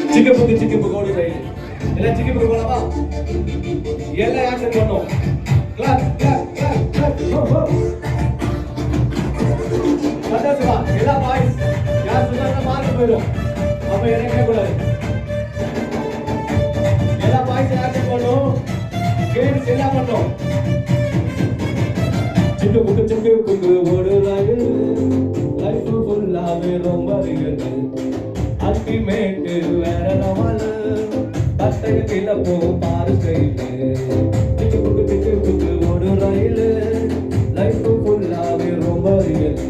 சிக்கு புக்கு ஓடி ரயில் எல்லாம் சிக்கு புக்கு போலாமா எல்லாம் ஆக்ஷன் பண்ணோம் கிளாப் கிளாப் கிளாப் கிளாப் ஹோ ஹோ சந்தோஷமா எல்லா பாய்ஸ் யார் சொன்னா மார்க் போயிடும் அப்ப எனக்கு கூடாது எல்லா பாய்ஸ் ஆக்ஷன் பண்ணோம் கேம்ஸ் எல்லாம் பண்ணோம் சிக்கு புக்கு ஓடு ரயில் லைஃப் ஃபுல்லாவே ரொம்ப ரியல் அல்டிமேட் வேற லெவல் பத்தக கில போ பாரு ஸ்டைல் சிக்கு புக்கு ஓடு ரயில் லைஃப் ஃபுல்லாவே ரொம்ப ரியல்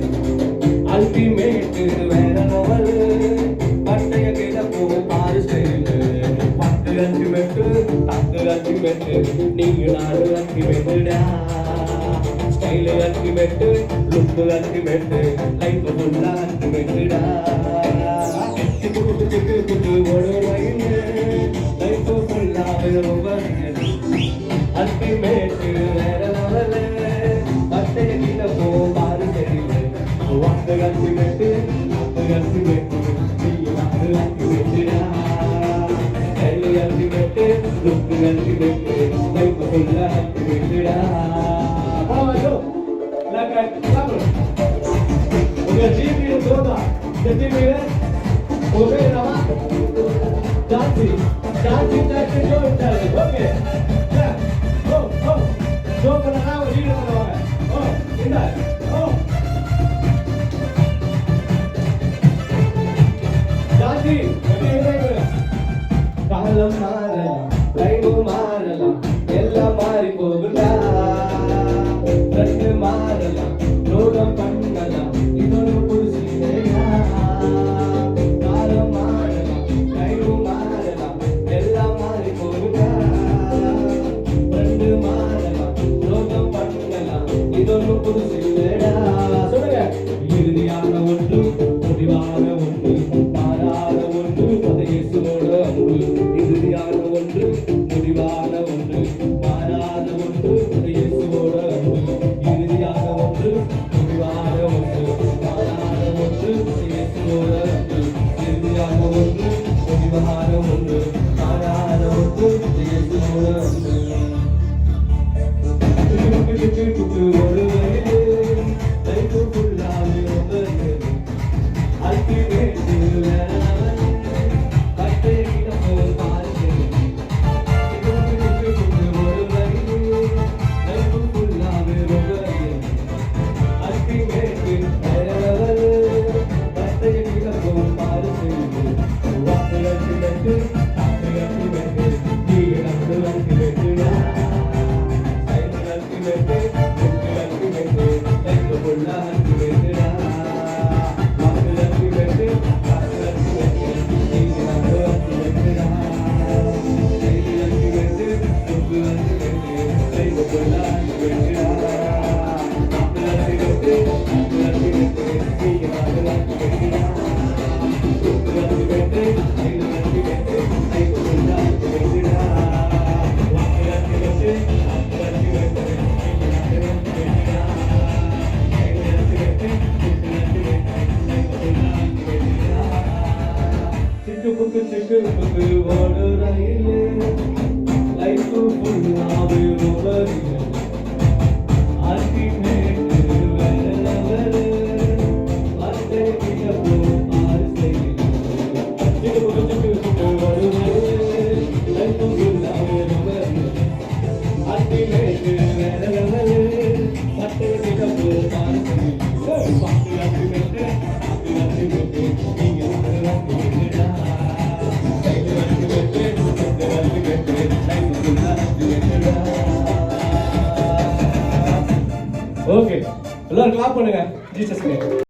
அல்டிமேட் வேற லெவல் பத்தக கில போ பாரு ஸ்டைல் பத்து அல்டிமேட் நீங்க நாடு அல்டிமேட்டா style ultimate look ultimate life ஃபுல்லா அல்டிமேட்டா சிக்கு ஓடு ரயில் லைஃப் ஃபுல்லாவே ரொம்ப அல்டிமேட் வேற லெவல் பத்தக கில போ பாரு ஸ்டைல் வாங்க அல்டிமேட் அல்டிமேட்டா style ultimate look ultimate life ஃபுல்லா அல்டிமேட்டா udah TV toda the TV oke nama janji jo oke ya so pernah tahu di mana oh indah oh janji ini kalam marala live marala ella mari pogunda friend marala ரோகம் பண்ணலாம் இதொரு புதுசிலையா காலம் மாறலாம் கைவும் மாறலாம் எல்லாம் மாறி போகுதா ஃப்ரெண்டு மாறலாம் ரோகம் பண்ணலாம் இதொரு புதுசிலையா சொல்லுங்க இறுதியான ஒன்று முடிவான ஒன்று மாறாத ஒன்று இயேசுவோட அன்பு இறுதியான ஒன்று முடிவான ஒன்று மாறாத ஒன்று இயேசுவோட அன்பு இறுதியான ஒன்று முடிவான ஒன்று மாறாத ஒன்று இயேசுவோட அன்பு இறுதியான ஒன்று முடிவான ஒன்று மாறாத ஒன்று இயேசுவோட அன்பு ஒரு வயது லைஃப் ஃபுல்லாவே ரொம்ப அல்டிமேட் வேற லெவல் பத்தே கிட்ட போ பாரு ஒரு வயது லைஃப் ஃபுல்லாவே ரொம்ப அல்டிமேட் வேற லெவல் பத்தே கிட்ட போ பாரு வாங்க அல்டிமேட் நீ நம்ம அல்டிமேட்டா சிக்கு புக்கு ஓடு ரயில் லைஃப் ஃபுல்லாவே ரொம்ப ரியல் அல்டிமேட் வேற லெவல் பத்தே கிட்ட போ பாரு ஸ்டைல் சிக்கு புக்கு ஓடு ரயில் லைஃப் ஃபுல்லாவே ரொம்ப அல்டிமேட் வேற லெவல் பத்தே கிட்ட போ பாரு ஸ்டைல் அல்டிமேட் நீங்க ஓகே எல்லாரும் கிளாப் பண்ணுங்க ஜீசஸ்க்கு